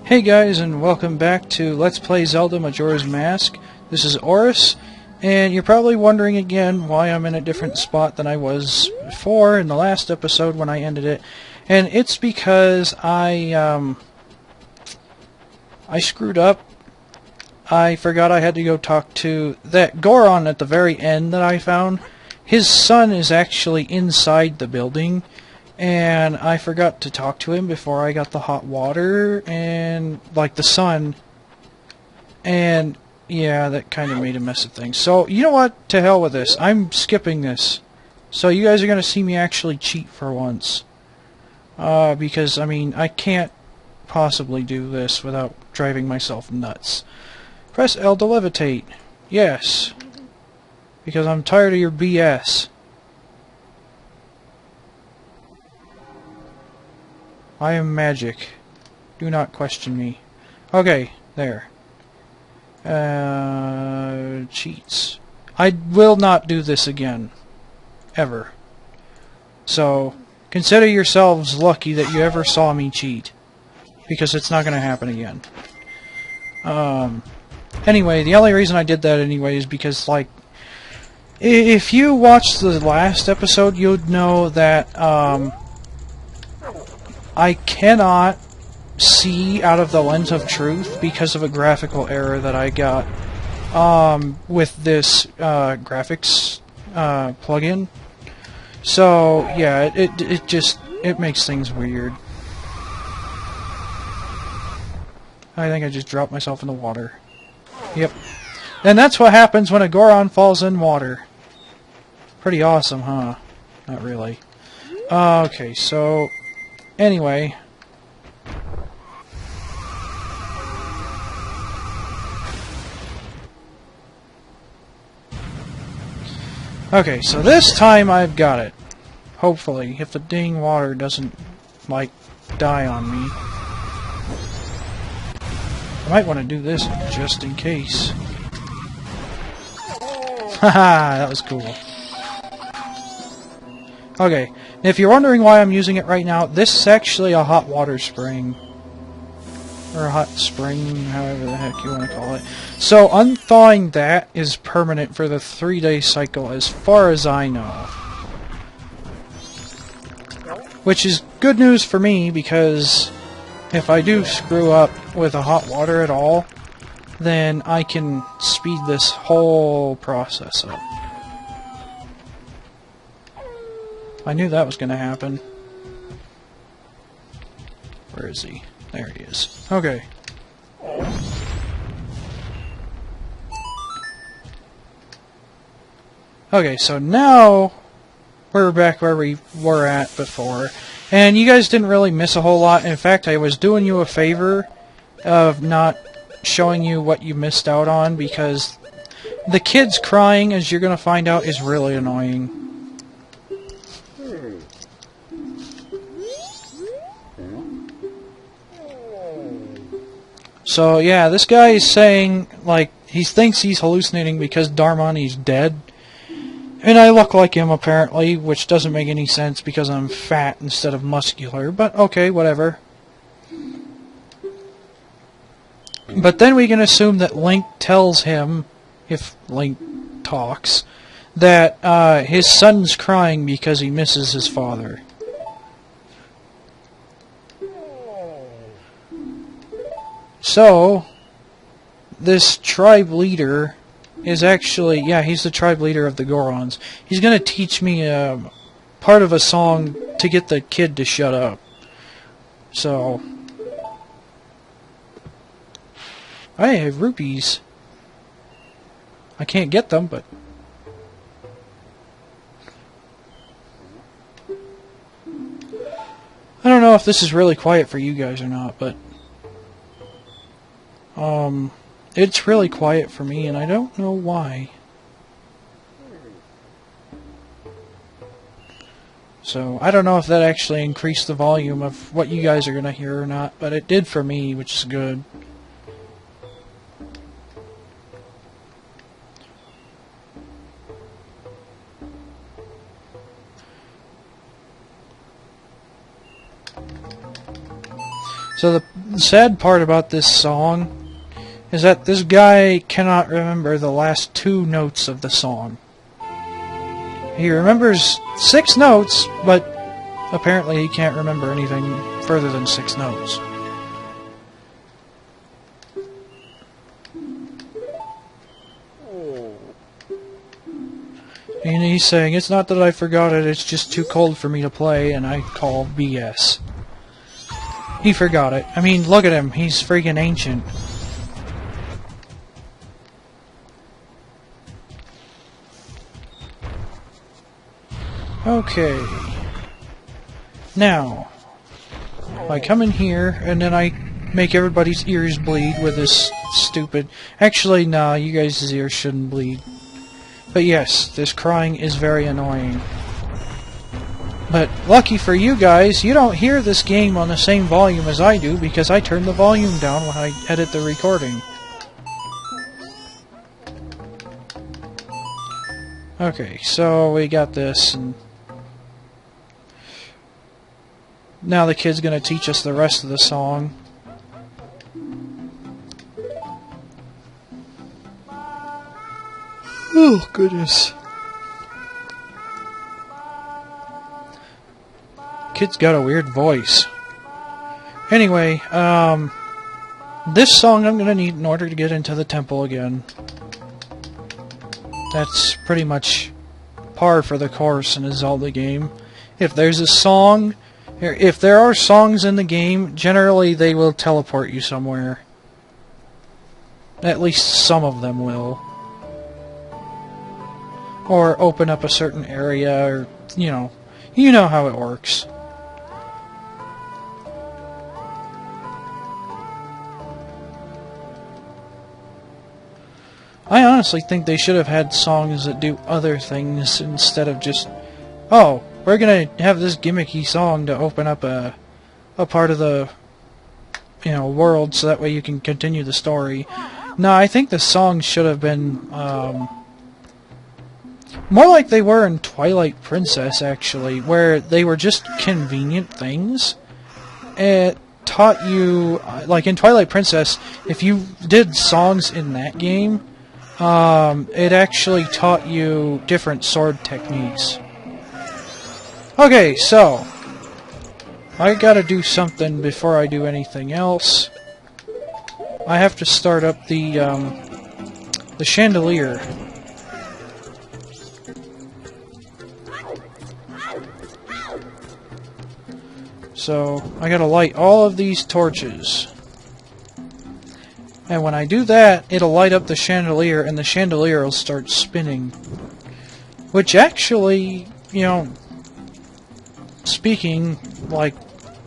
Hey guys, and welcome back to Let's Play Zelda Majora's Mask. This is Oris, and you're probably wondering again why I'm in a different spot than I was before in the last episode when I ended it. And it's because I screwed up. I forgot I had to go talk to that Goron at the very end that I found. His son is actually inside the building. And I forgot to talk to him before I got the hot water and, like, the sun. And, yeah, that kind of made a mess of things. So, you know what? To hell with this. I'm skipping this. So you guys are going to see me actually cheat for once. Because, I mean, I can't possibly do this without driving myself nuts. Press L to levitate. Yes. Because I'm tired of your BS. I am magic. Do not question me. Okay, there. Cheats. I will not do this again. Ever. So, consider yourselves lucky that you ever saw me cheat. Because it's not going to happen again. Anyway, the only reason I did that anyway is because, like, if you watched the last episode, you'd know that, I cannot see out of the lens of truth because of a graphical error that I got with this graphics plugin. So yeah, it makes things weird. I think I just dropped myself in the water. Yep. And that's what happens when a Goron falls in water. Pretty awesome, huh? Not really. Okay, so anyway, okay, so this time I've got it. Hopefully, if the dang water doesn't, like, die on me. I might want to do this just in case. Haha, that was cool. Okay, if you're wondering why I'm using it right now, this is actually a hot water spring. Or a hot spring, however the heck you want to call it. So, unthawing that is permanent for the 3-day cycle, as far as I know. Which is good news for me, because if I do screw up with a hot water at all, then I can speed this whole process up. I knew that was going to happen. Where is he? There he is. Okay. Okay, so now we're back where we were at before. And you guys didn't really miss a whole lot. In fact, I was doing you a favor of not showing you what you missed out on, because the kids crying, as you're going to find out, is really annoying. So, yeah, this guy is saying, like, he thinks he's hallucinating because Darmani's dead. And I look like him, apparently, which doesn't make any sense because I'm fat instead of muscular. But, okay, whatever. But then we can assume that Link tells him, if Link talks, that his son's crying because he misses his father. So, this tribe leader is actually, yeah, he's the tribe leader of the Gorons. He's going to teach me part of a song to get the kid to shut up. So, I have rupees. I can't get them, but I don't know if this is really quiet for you guys or not, but it's really quiet for me, and I don't know why. So, I don't know if that actually increased the volume of what you guys are going to hear or not, but it did for me, which is good. So The sad part about this song is that this guy cannot remember the last 2 notes of the song. He remembers 6 notes, but apparently he can't remember anything further than 6 notes. And he's saying, it's not that I forgot it, it's just too cold for me to play, and I call BS. He forgot it. I mean, look at him, he's freaking ancient. Okay. Now, I come in here, and then I make everybody's ears bleed with this stupid... Actually, nah, you guys' ears shouldn't bleed. But yes, this crying is very annoying. But lucky for you guys, you don't hear this game on the same volume as I do, because I turn the volume down when I edit the recording. Okay, so we got this, and now the kid's gonna teach us the rest of the song. Oh, goodness. Kid's got a weird voice. Anyway, this song I'm gonna need in order to get into the temple again. That's pretty much par for the course in a Zelda game. If there's a song, if there are songs in the game, generally they will teleport you somewhere. At least some of them will. Or open up a certain area, or, you know how it works. I honestly think they should have had songs that do other things instead of just, oh, we're gonna have this gimmicky song to open up a part of the, world so that way you can continue the story. No, I think the songs should have been, more like they were in Twilight Princess, actually, where they were just convenient things. It taught you, like in Twilight Princess, if you did songs in that game, it actually taught you different sword techniques. Okay, so I gotta do something before I do anything else. I have to start up the chandelier. So I gotta light all of these torches. And when I do that, it'll light up the chandelier, and the chandelier will start spinning. Which actually, speaking, like,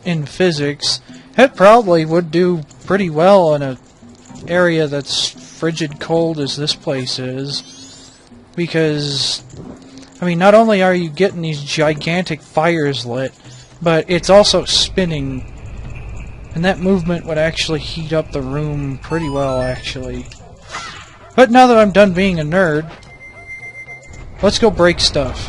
in physics, it probably would do pretty well in an area that's frigid cold as this place is. Because, I mean, not only are you getting these gigantic fires lit, but it's also spinning. And that movement would actually heat up the room pretty well, actually. But now that I'm done being a nerd, let's go break stuff.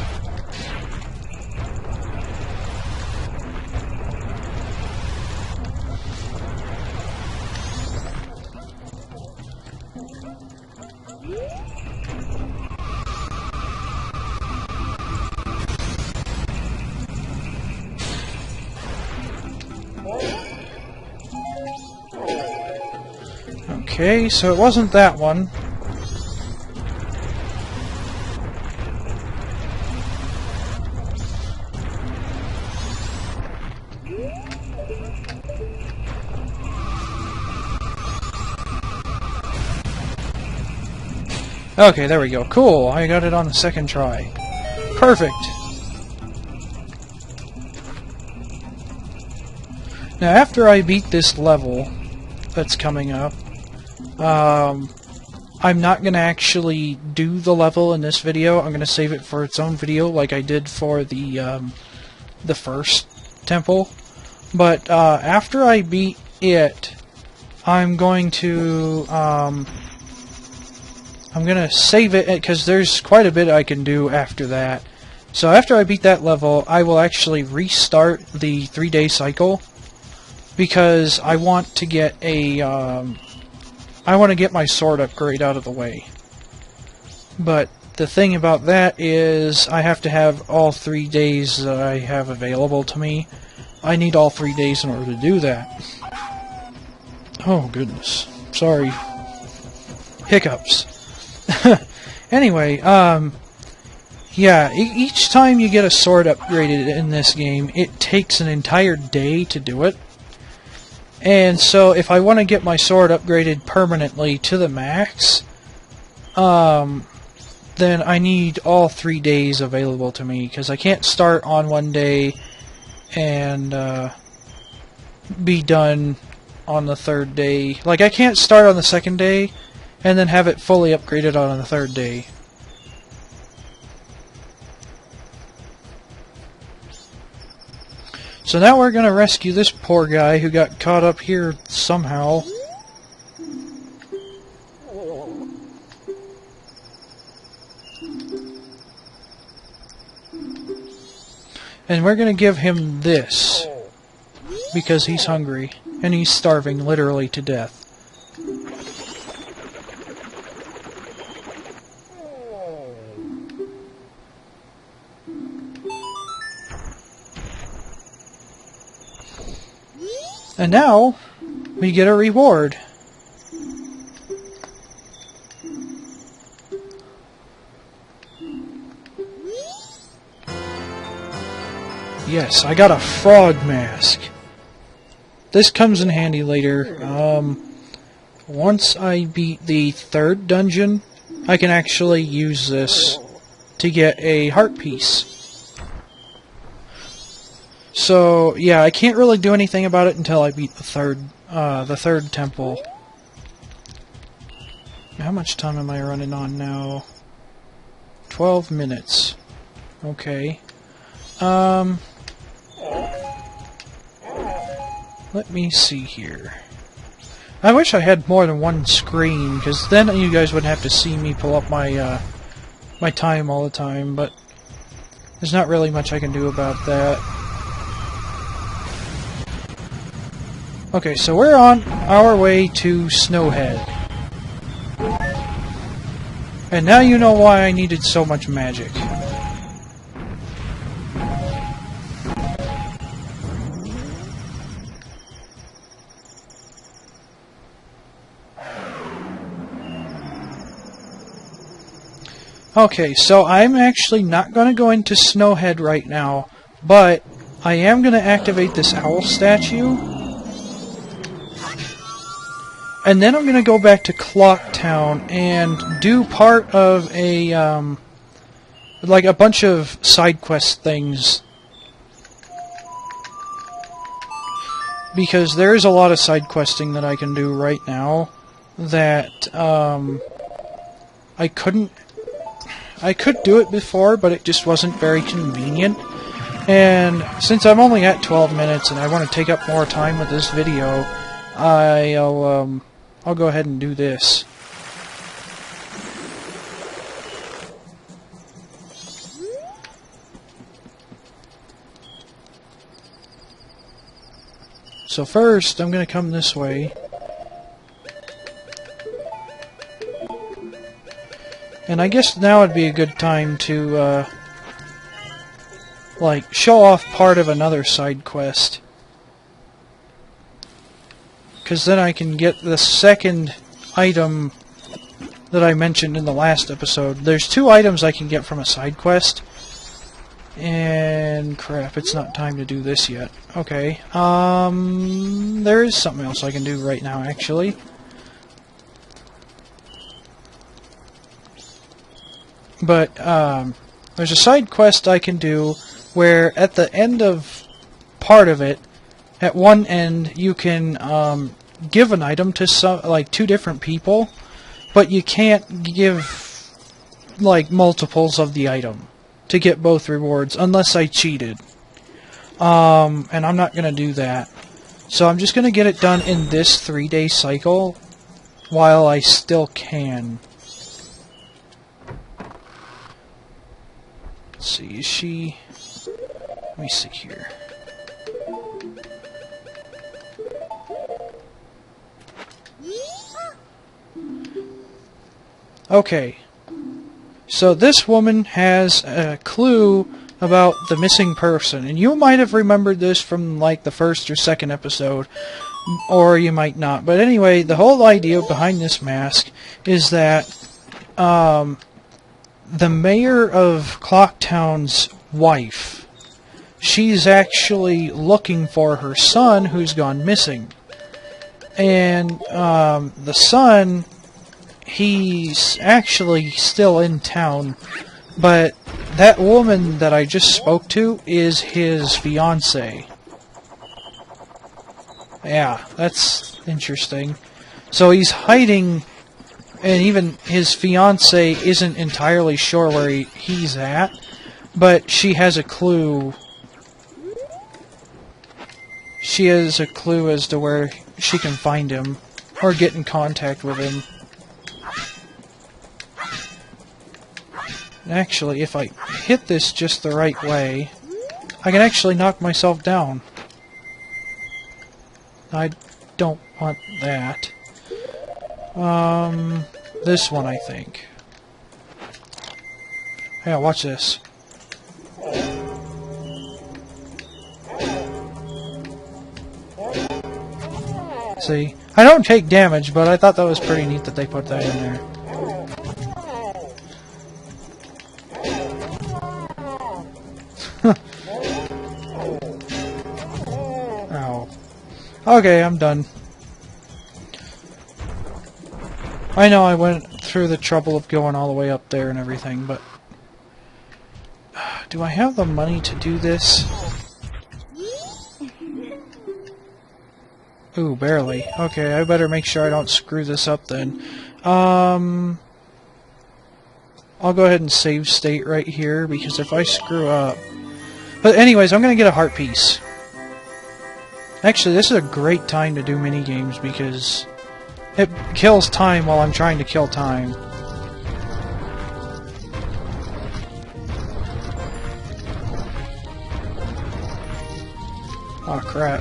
Okay, so it wasn't that one. Okay, there we go. Cool, I got it on the second try. Perfect! Now, after I beat this level that's coming up, I'm not going to actually do the level in this video. I'm going to save it for its own video like I did for the first temple. But after I beat it, I'm going to save it because there's quite a bit I can do after that. So after I beat that level, I will actually restart the 3-day cycle. because I want to get a I want to get my sword upgrade out of the way. But the thing about that is I have to have all 3 days that I have available to me. I need all 3 days in order to do that. Oh goodness. Sorry. Hiccups. Anyway, yeah, each time you get a sword upgraded in this game, it takes an entire day to do it. And so if I want to get my sword upgraded permanently to the max, then I need all 3 days available to me, because I can't start on one day and be done on the third day. Like, I can't start on the second day and then have it fully upgraded on the third day. So now we're going to rescue this poor guy who got caught up here somehow. And we're going to give him this, because he's hungry, and he's starving literally to death. And now, we get a reward. Yes, I got a frog mask. This comes in handy later. Once I beat the 3rd dungeon, I can actually use this to get a heart piece. So, yeah, I can't really do anything about it until I beat the third temple. How much time am I running on now? 12 minutes. Okay. Let me see here. I wish I had more than one screen, because then you guys wouldn't have to see me pull up my, my time all the time, but there's not really much I can do about that. Okay, so we're on our way to Snowhead. And now you know why I needed so much magic. Okay, so I'm actually not going to go into Snowhead right now, but I am going to activate this owl statue. And then I'm going to go back to Clocktown and do part of a, like a bunch of side quest things. Because there is a lot of side questing that I can do right now that, I could do it before, but it just wasn't very convenient. And since I'm only at 12 minutes and I want to take up more time with this video, I'll go ahead and do this. So first, I'm going to come this way. And I guess now would be a good time to, like, show off part of another side quest. Because then I can get the second item that I mentioned in the last episode. There's 2 items I can get from a side quest. And crap, it's not time to do this yet. Okay, there is something else I can do right now, actually. But, there's a side quest I can do where at the end of part of it, at one end, you can give an item to like 2 different people, but you can't give like multiples of the item to get both rewards unless I cheated. And I'm not going to do that. So I'm just going to get it done in this 3-day cycle while I still can. Let's see, is she... Let me see here. Okay. So this woman has a clue about the missing person, and you might have remembered this from like the first or second episode, or you might not. But anyway, the whole idea behind this mask is that the mayor of Clocktown's wife, she's actually looking for her son who's gone missing. And the son, he's actually still in town, but that woman that I just spoke to is his fiancée. Yeah, that's interesting. So he's hiding, and even his fiancée isn't entirely sure where he's at, but she has a clue. She has a clue as to where she can find him, or get in contact with him. Actually, if I hit this just the right way, I can actually knock myself down. I don't want that. This one, I think. Yeah, watch this. See? I don't take damage, but I thought that was pretty neat that they put that in there. Ow. Okay, I'm done. I know I went through the trouble of going all the way up there and everything, but... do I have the money to do this? Ooh, barely. Okay, I better make sure I don't screw this up then. I'll go ahead and save state right here, because if I screw up... But anyways, I'm gonna get a heart piece. Actually, this is a great time to do mini-games, because it kills time while I'm trying to kill time. Oh crap.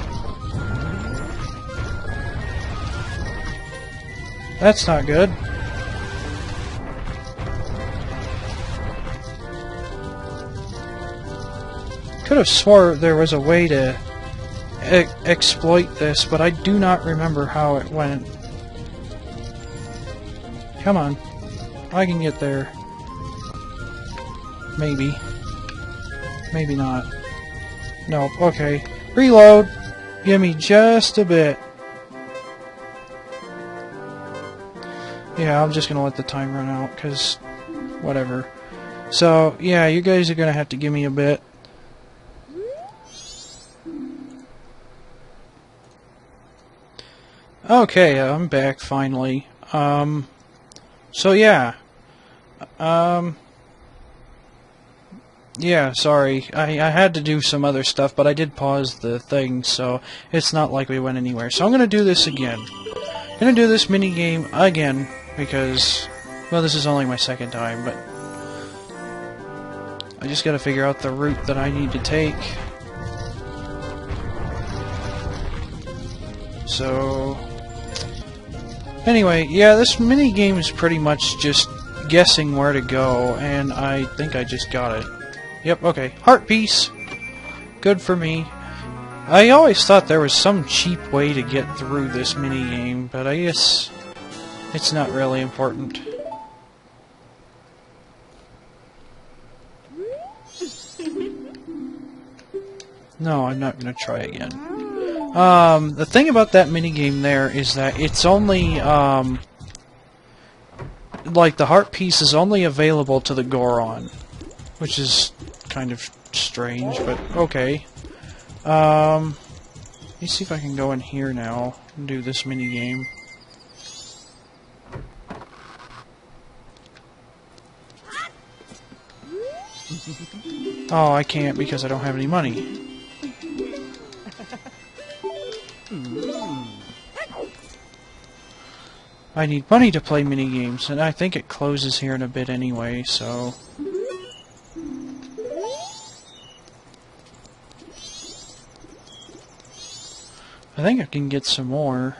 That's not good. Could have swore there was a way to exploit this, but I do not remember how it went. Come on. I can get there. Maybe. Maybe not. Nope. Okay. Reload! Give me just a bit. Yeah, I'm just gonna let the time run out, because whatever. So, yeah, you guys are gonna have to give me a bit. Okay, I'm back finally. So yeah. Yeah, sorry. I had to do some other stuff, but I did pause the thing, so it's not like we went anywhere. So I'm gonna do this again. I'm gonna do this mini game again, because, well, this is only my second time, but I just gotta figure out the route that I need to take. So... anyway, yeah, this mini game is pretty much just guessing where to go, and I think I just got it. Yep, okay. Heart piece! Good for me. I always thought there was some cheap way to get through this mini game, but I guess it's not really important. No, I'm not gonna try again. The thing about that minigame there is that it's only, like, the heart piece is only available to the Goron, which is kind of strange, but okay. Let me see if I can go in here now and do this minigame. Oh, I can't because I don't have any money. I need money to play minigames, and I think it closes here in a bit anyway, so... I think I can get some more.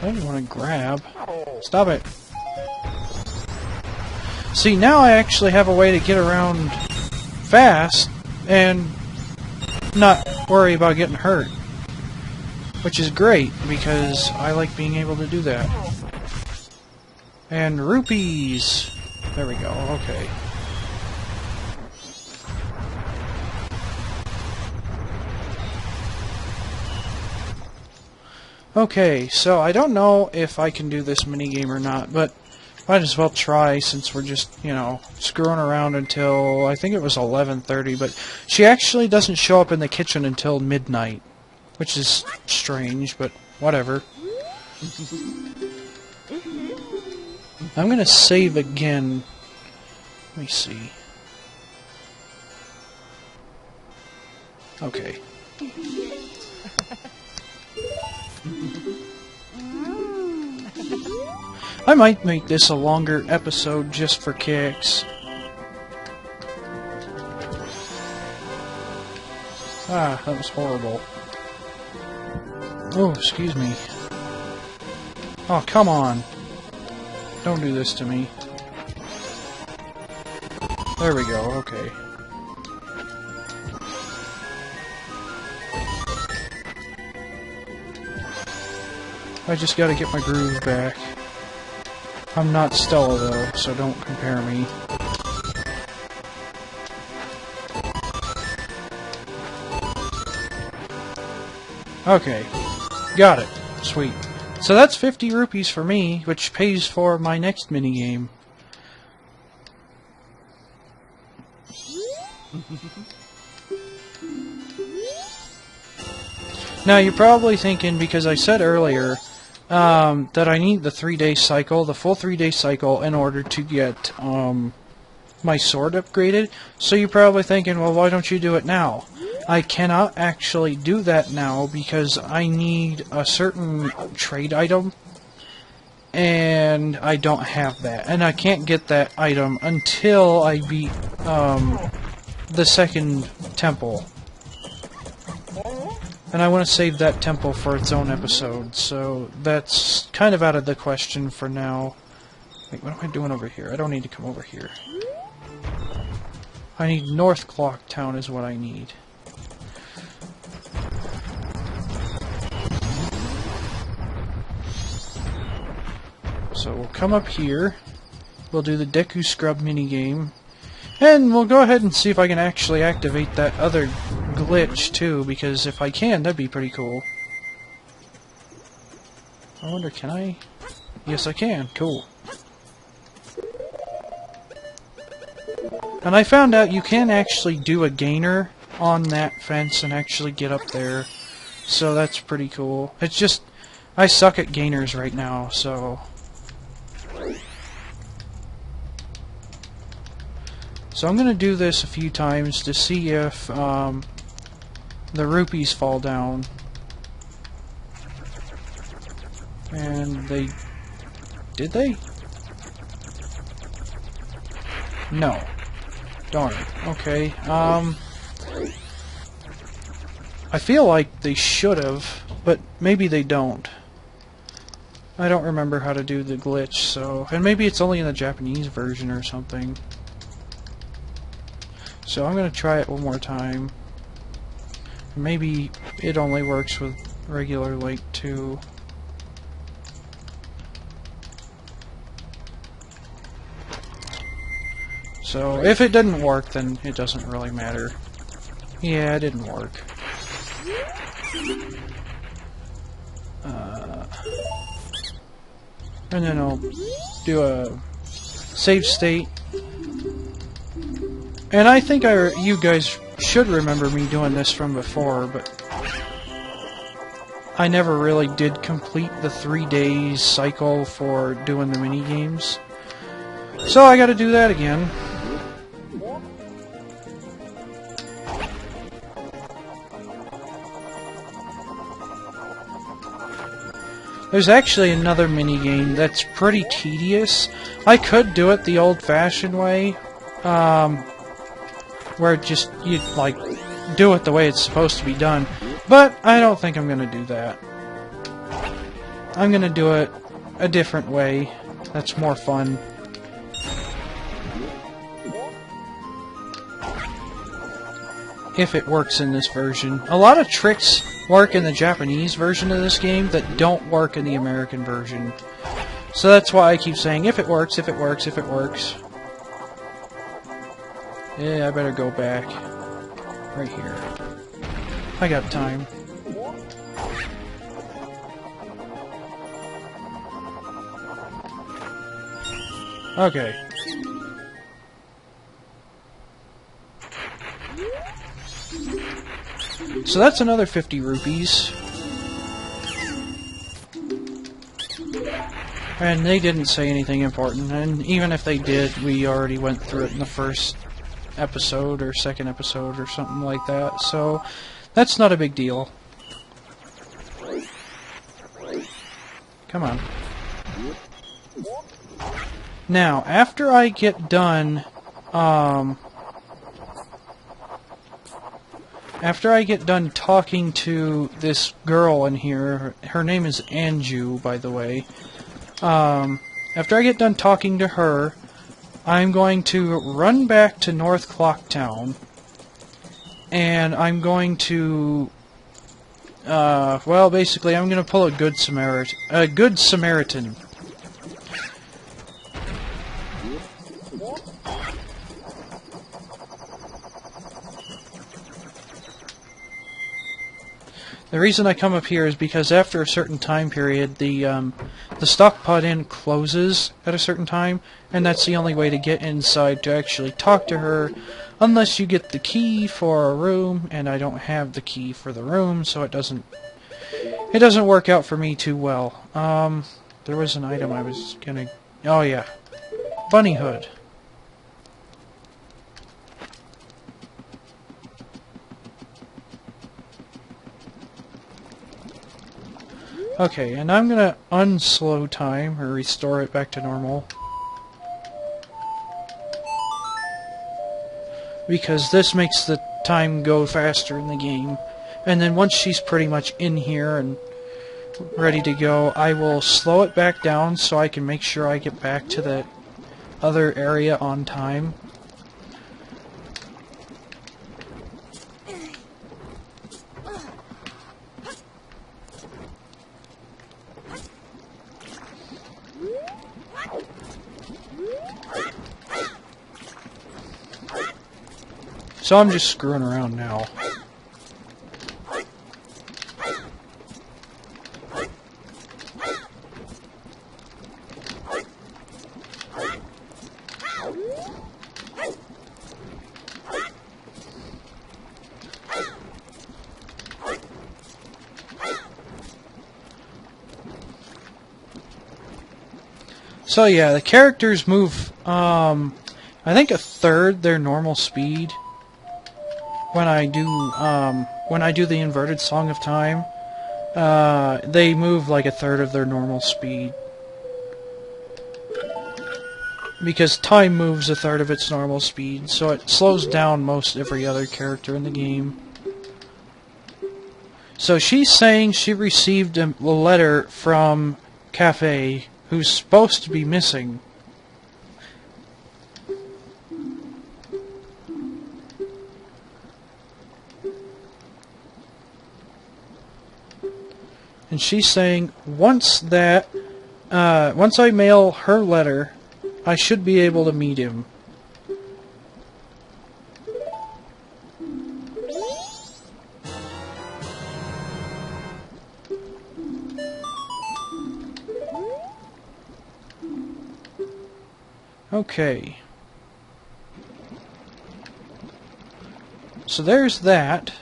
I didn't want to grab. Stop it. See, now I actually have a way to get around fast and not worry about getting hurt. Which is great, because I like being able to do that. And rupees! There we go, okay. Okay, so I don't know if I can do this minigame or not, but might as well try since we're just, you know, screwing around until, I think it was 11:30, but she actually doesn't show up in the kitchen until midnight, which is strange, but whatever. I'm gonna save again. Let me see. Okay. I might make this a longer episode just for kicks. Ah, that was horrible. Oh, excuse me. Oh, come on. Don't do this to me. There we go, okay. I just gotta get my groove back. I'm not Stella though, so don't compare me. Okay, got it. Sweet. So that's 50 rupees for me, which pays for my next minigame. Now you're probably thinking, because I said earlier that I need the 3-day cycle, the full 3-day cycle, in order to get my sword upgraded. So you're probably thinking, well, why don't you do it now? I cannot actually do that now because I need a certain trade item, and I don't have that. And I can't get that item until I beat the second temple. And I want to save that temple for its own episode, so that's kind of out of the question for now. Wait, what am I doing over here? I don't need to come over here. I need North Clock Town is what I need. So we'll come up here, we'll do the Deku Scrub minigame, and we'll go ahead and see if I can actually activate that other glitch too, because if I can, that'd be pretty cool. I wonder, can I? Yes, I can. Cool. And I found out you can actually do a gainer on that fence and actually get up there, so that's pretty cool. It's just, I suck at gainers right now, so... So I'm going to do this a few times to see if the rupees fall down. And they... Did they? No. Darn. Okay. I feel like they should have, but maybe they don't. I don't remember how to do the glitch, so... And maybe it's only in the Japanese version or something. So I'm going to try it one more time. Maybe it only works with regular Link too. So if it didn't work, then it doesn't really matter. Yeah, it didn't work. And then I'll do a save state. And I think you guys should remember me doing this from before, but I never really did complete the 3 days cycle for doing the mini games. So I gotta do that again. There's actually another mini game that's pretty tedious. I could do it the old-fashioned way, where just you like do it the way it's supposed to be done, but I don't think I'm gonna do that. I'm gonna do it a different way. That's more fun. If it works in this version. A lot of tricks work in the Japanese version of this game that don't work in the American version. So that's why I keep saying, if it works, if it works, if it works. Yeah, I better go back. Right here. I got time. Okay. So that's another 50 rupees. And they didn't say anything important, and even if they did, we already went through it in the first episode or second episode or something like that, so that's not a big deal. Come on. Now, after I get done, talking to this girl in here, her name is Anju, by the way. After I get done talking to her, I'm going to run back to North Clocktown, and I'm going to, well, basically, I'm going to pull a good Samaritan. The reason I come up here is because after a certain time period, the Stockpot Inn closes at a certain time, and that's the only way to get inside to actually talk to her, unless you get the key for a room, and I don't have the key for the room, so it doesn't work out for me too well. There was an item I was gonna... Oh yeah. Bunny hood. Okay, and I'm gonna unslow time, or restore it back to normal. Because this makes the time go faster in the game. And then once she's pretty much in here and ready to go, I will slow it back down so I can make sure I get back to the other area on time. So I'm just screwing around now. So yeah, the characters move, I think a third their normal speed when I do the inverted Song of Time. They move like a third of their normal speed. Because time moves a third of its normal speed, so it slows down most every other character in the game. So she's saying she received a letter from Cafe, who's supposed to be missing. And she's saying once I mail her letter, I should be able to meet him. Okay. So there's that.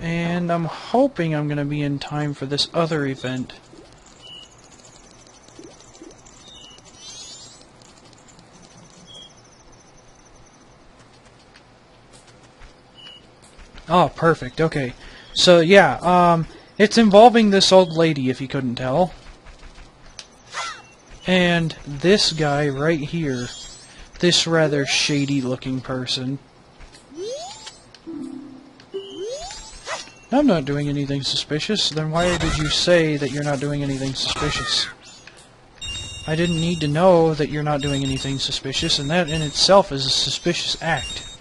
And I'm hoping I'm going to be in time for this other event. Oh, perfect. Okay. So, yeah, it's involving this old lady, if you couldn't tell. And this guy right here. This rather shady-looking person. I'm not doing anything suspicious. Then why did you say that you're not doing anything suspicious? I didn't need to know that you're not doing anything suspicious, and that in itself is a suspicious act.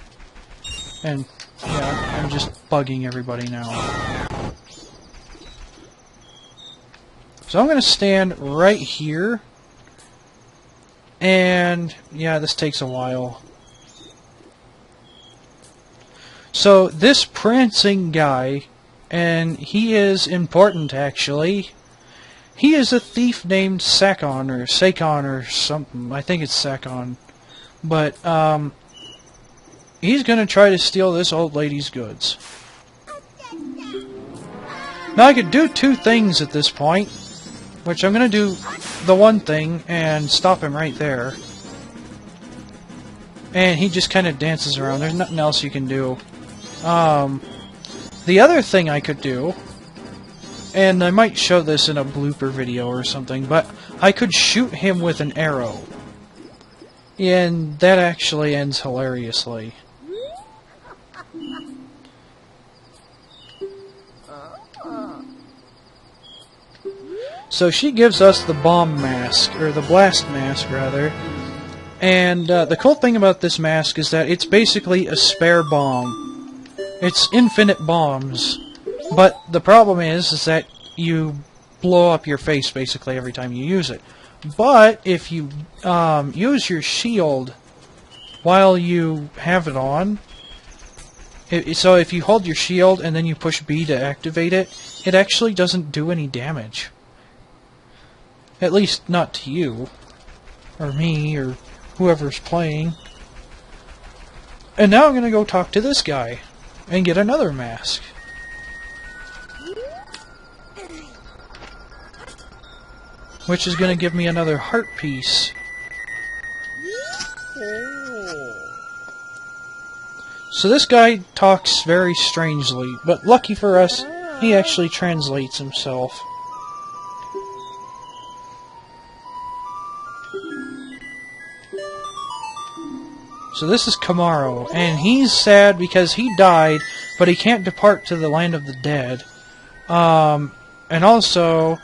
And, yeah, I'm just bugging everybody now. So I'm going to stand right here. And, yeah, this takes a while. So, this prancing guy, and he is important, actually. He is a thief named Sakon, or Sakon, or something. I think it's Sakon. But, he's going to try to steal this old lady's goods. Now, I could do two things at this point. Which I'm going to do the one thing and stop him right there. And he just kind of dances around. There's nothing else you can do. The other thing I could do, and I might show this in a blooper video or something, but I could shoot him with an arrow. And that actually ends hilariously. So she gives us the bomb mask, or the blast mask, rather. And the cool thing about this mask is that it's basically a spare bomb. It's infinite bombs. But the problem is that you blow up your face, basically, every time you use it. But if you use your shield while you have it on, so if you hold your shield and then you push B to activate it, it actually doesn't do any damage. At least not to you, or me, or whoever's playing. And now I'm going to go talk to this guy, and get another mask. Which is going to give me another heart piece. So this guy talks very strangely, but lucky for us, he actually translates himself. So this is Kamaro, and he's sad because he died, but he can't depart to the land of the dead. And also,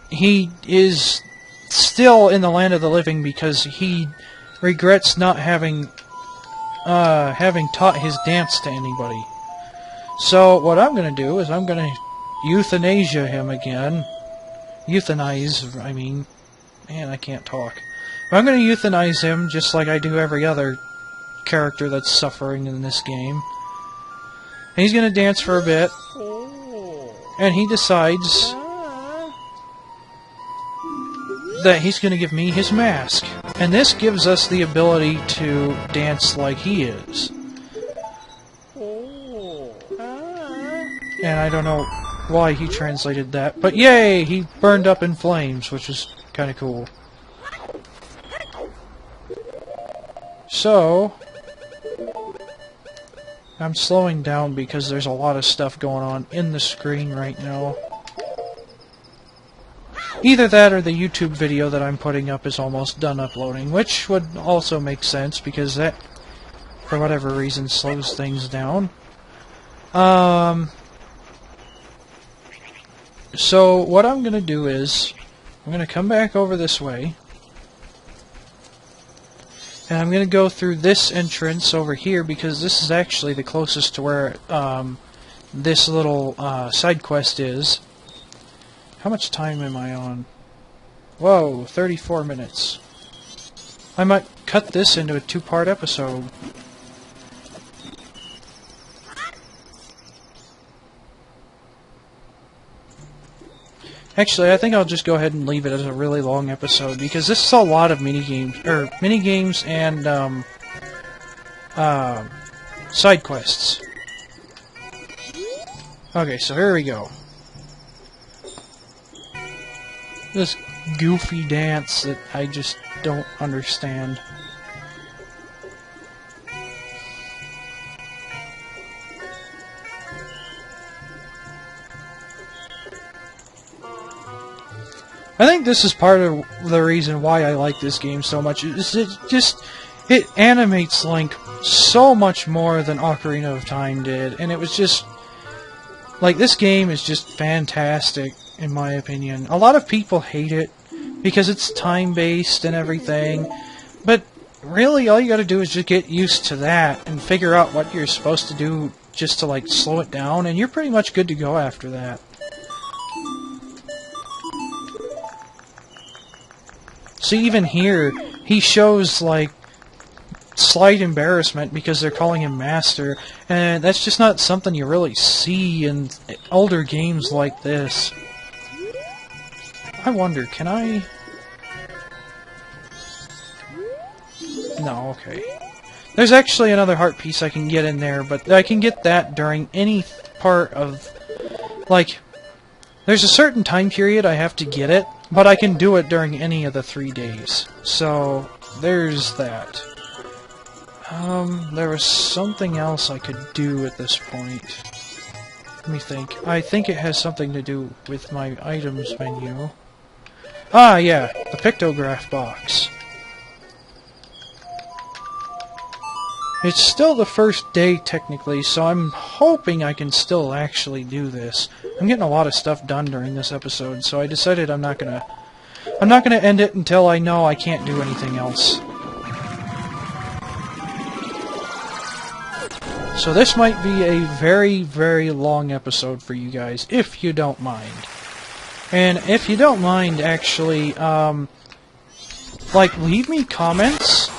he is still in the land of the living because he regrets not having taught his dance to anybody. So what I'm going to do is I'm going to euthanasia him again. Euthanize, I mean. Man, I can't talk. But I'm going to euthanize him just like I do every other character that's suffering in this game. And he's going to dance for a bit. And he decides that he's going to give me his mask. And this gives us the ability to dance like he is. And I don't know why he translated that, but yay! He burned up in flames, which is kind of cool. So, I'm slowing down because there's a lot of stuff going on in the screen right now. Either that or the YouTube video that I'm putting up is almost done uploading, which would also make sense because that, for whatever reason, slows things down. So what I'm going to do is, I'm going to come back over this way, and I'm going to go through this entrance over here because this is actually the closest to where this little side quest is. How much time am I on? Whoa, 34 minutes. I might cut this into a 2-part episode. Actually, I think I'll just go ahead and leave it as a really long episode because this is a lot of minigames and side quests. Okay, so here we go. This goofy dance that I just don't understand. I think this is part of the reason why I like this game so much. It animates Link so much more than Ocarina of Time did, and it was just Like, this game is just fantastic, in my opinion. A lot of people hate it because it's time-based and everything, but really all you gotta do is just get used to that and figure out what you're supposed to do just to, like, slow it down, and you're pretty much good to go after that. See, even here, he shows, like, slight embarrassment because they're calling him Master, and that's just not something you really see in older games like this. I wonder, can I... No, okay. There's actually another heart piece I can get in there, but I can get that during any part of... Like, there's a certain time period I have to get it, but I can do it during any of the 3 days. So, there's that. There was something else I could do at this point. Let me think. I think it has something to do with my items menu. Ah, yeah, the pictograph box. It's still the first day, technically, so I'm hoping I can still actually do this. I'm getting a lot of stuff done during this episode, so I decided I'm not gonna end it until I know I can't do anything else. So this might be a very, very long episode for you guys, if you don't mind. And if you don't mind, actually, like, leave me comments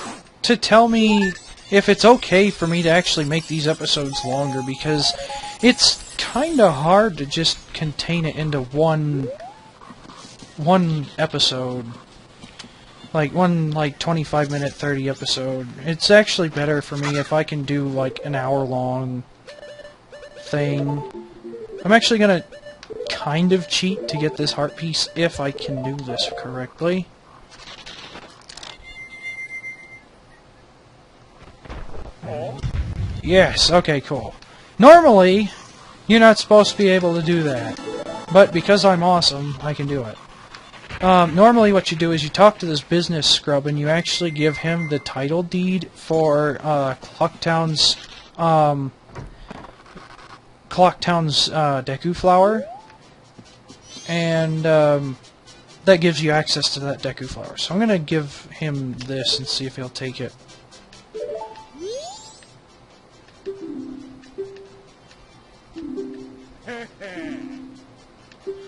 to tell me if it's okay for me to actually make these episodes longer, because it's kinda hard to just contain it into one episode. Like, one, 25-minute, 30 episode. It's actually better for me if I can do, like, an hour-long thing. I'm actually gonna kind of cheat to get this heart piece if I can do this correctly. Yes, okay, cool. Normally, you're not supposed to be able to do that. But because I'm awesome, I can do it. Normally what you do is you talk to this business scrub and you actually give him the title deed for Clocktown's Deku Flower, and that gives you access to that Deku Flower. So I'm gonna give him this and see if he'll take it.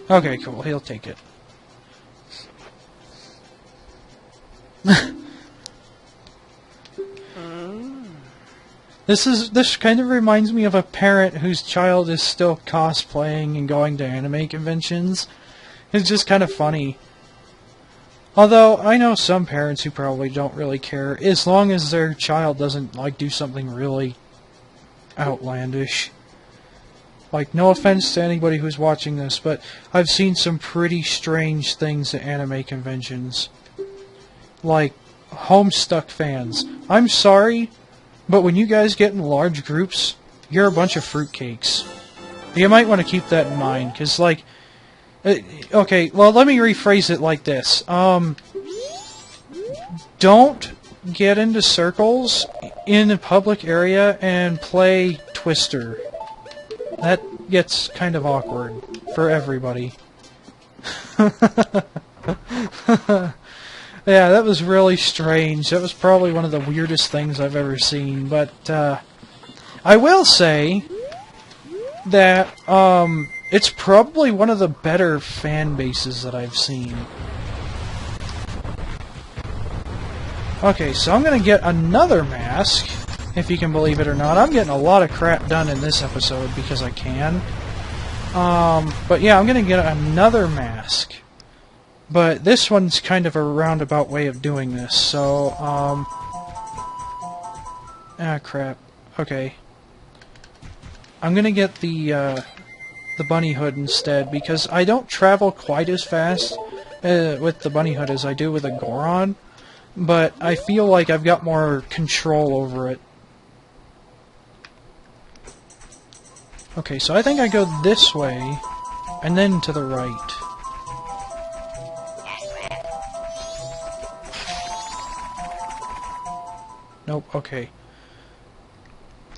Okay, cool, he'll take it. This kind of reminds me of a parent whose child is still cosplaying and going to anime conventions. It's just kind of funny. Although, I know some parents who probably don't really care, as long as their child doesn't, like, do something really outlandish. Like, no offense to anybody who's watching this, but I've seen some pretty strange things at anime conventions. Like, Homestuck fans. I'm sorry, but when you guys get in large groups, you're a bunch of fruitcakes. You might want to keep that in mind, because, like... okay, well, let me rephrase it like this. Don't get into circles in a public area and play Twister. That gets kind of awkward for everybody. Yeah, that was really strange. That was probably one of the weirdest things I've ever seen. But, I will say that, it's probably one of the better fan bases that I've seen. Okay, so I'm gonna get another mask, if you can believe it or not. I'm getting a lot of crap done in this episode because I can. But yeah, I'm gonna get another mask. But this one's kind of a roundabout way of doing this, so, ah, crap. Okay. I'm gonna get the bunny hood instead, because I don't travel quite as fast with the bunny hood as I do with a Goron, but I feel like I've got more control over it. Okay, so I think I go this way, and then to the right. Nope, okay.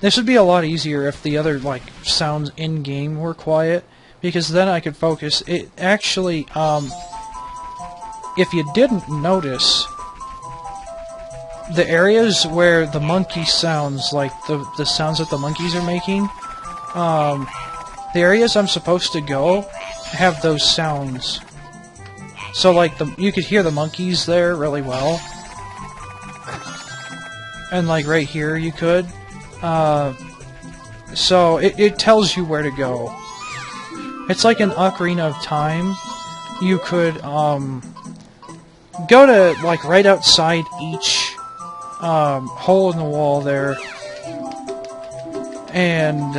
This would be a lot easier if the other, like, sounds in-game were quiet, because then I could focus. It actually, if you didn't notice, the areas where the monkey sounds, like the sounds that the monkeys are making, the areas I'm supposed to go have those sounds. So, like, you could hear the monkeys there really well. And, like, right here you could. So, it tells you where to go. It's like an Ocarina of Time. You could, go to, like, right outside each, hole in the wall there. And,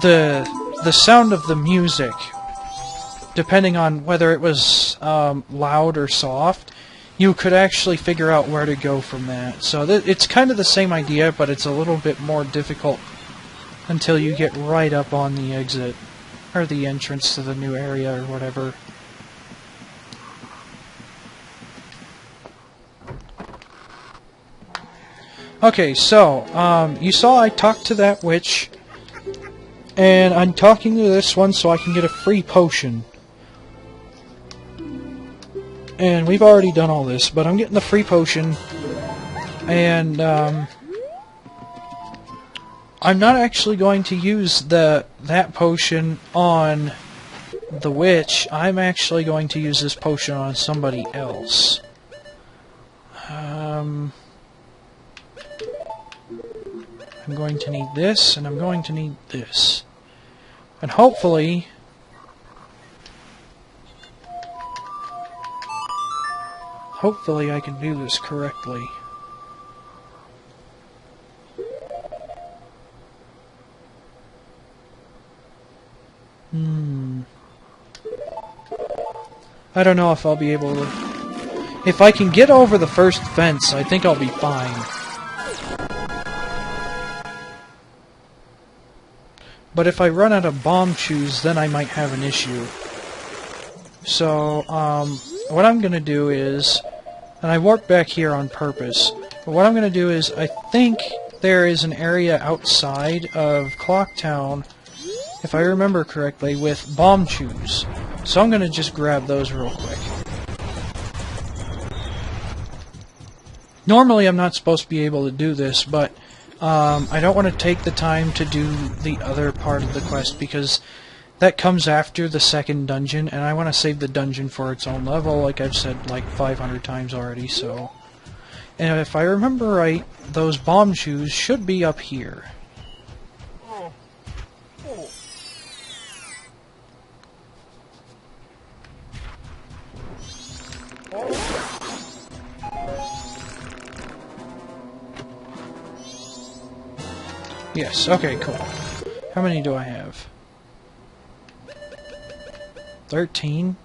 the sound of the music, depending on whether it was, loud or soft, you could actually figure out where to go from that. So it's kind of the same idea, but it's a little bit more difficult until you get right up on the exit, or the entrance to the new area, or whatever. Okay, so, you saw I talked to that witch, and I'm talking to this one so I can get a free potion. And we've already done all this, but I'm getting the free potion, and I'm not actually going to use that potion on the witch. I'm actually going to use this potion on somebody else. I'm going to need this, and I'm going to need this. And hopefully I can do this correctly. I don't know if I'll be able to... If I can get over the first fence, I think I'll be fine. But if I run out of bomb chews, then I might have an issue. So, what I'm going to do is... And I warped back here on purpose. But what I'm going to do is, I think there is an area outside of Clocktown, if I remember correctly, with bomb chews. So I'm going to just grab those real quick. Normally I'm not supposed to be able to do this, but I don't want to take the time to do the other part of the quest, because that comes after the second dungeon, and I want to save the dungeon for its own level, like I've said like 500 times already, so... And if I remember right, those bomb shoes should be up here. Yes, okay, cool. How many do I have? 13?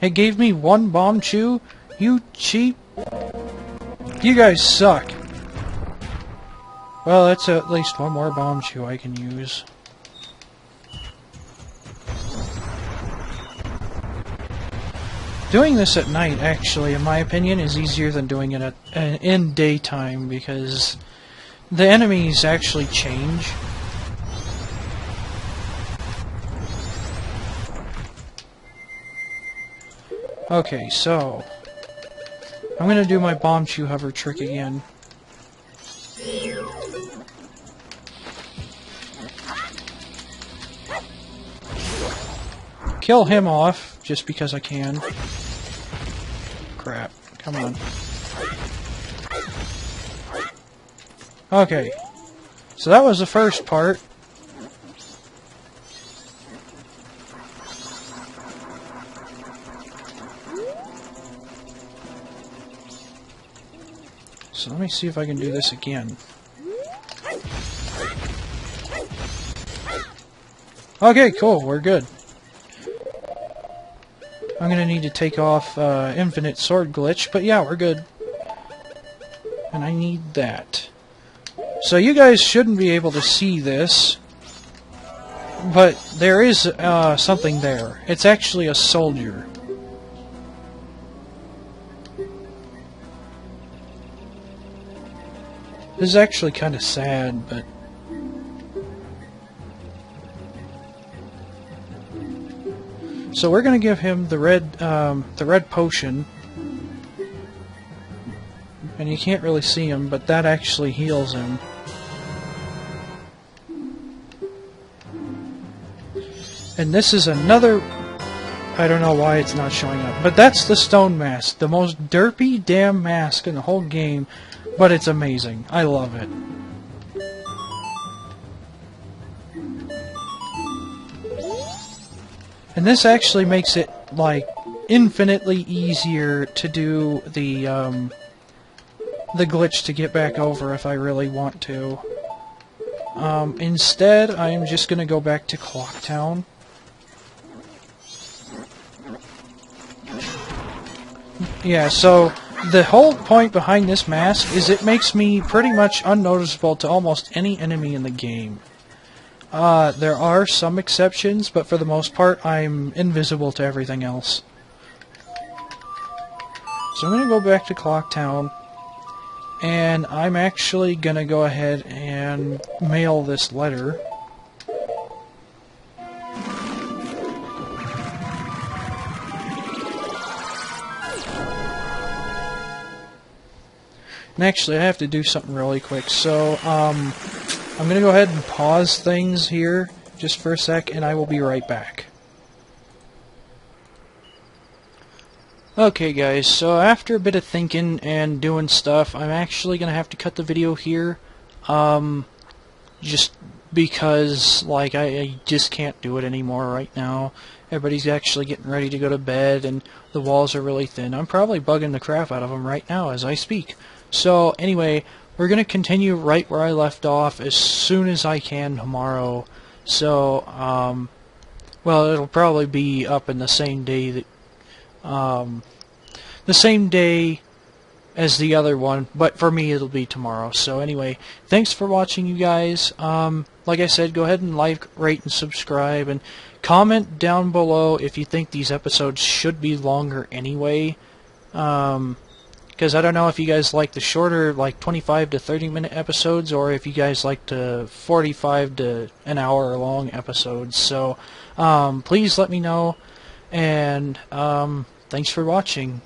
It gave me one bomb chew? You cheap... You guys suck. Well, that's at least one more bomb chew I can use. Doing this at night, actually, in my opinion, is easier than doing it in daytime, because the enemies actually change. Okay, so... I'm gonna do my bomb chew hover trick again. Kill him off, just because I can. Crap. Come on. Okay. So that was the first part. So let me see if I can do this again. Okay, cool, we're good. I'm gonna need to take off infinite sword glitch, but yeah, we're good. And I need that. So you guys shouldn't be able to see this, but there is something there. It's actually a soldier. This is actually kind of sad, but So we're going to give him the red potion. And you can't really see him, but that actually heals him. And this is another... I don't know why it's not showing up. But that's the stone mask. The most derpy damn mask in the whole game. But it's amazing. I love it. And this actually makes it, like, infinitely easier to do the glitch to get back over if I really want to. Instead, I am just going to go back to Clocktown. Yeah, so the whole point behind this mask is it makes me pretty much unnoticeable to almost any enemy in the game. There are some exceptions, but for the most part, I'm invisible to everything else. So I'm going to go back to Clocktown, and I'm actually going to go ahead and mail this letter. And actually, I have to do something really quick, so I'm going to go ahead and pause things here just for a sec, and I will be right back. Okay guys, so after a bit of thinking and doing stuff, I'm actually going to have to cut the video here. Just because, like, I just can't do it anymore right now. Everybody's actually getting ready to go to bed, and the walls are really thin. I'm probably bugging the crap out of them right now as I speak. So, anyway, we're going to continue right where I left off as soon as I can tomorrow. So, well, it'll probably be up in the same day that, the same day as the other one, but for me it'll be tomorrow. So anyway, thanks for watching, you guys. Like I said, go ahead and like, rate, and subscribe, and comment down below if you think these episodes should be longer anyway. Because I don't know if you guys like the shorter, like 25 to 30 minute episodes, or if you guys like the 45 to an hour long episodes. So please let me know, and thanks for watching.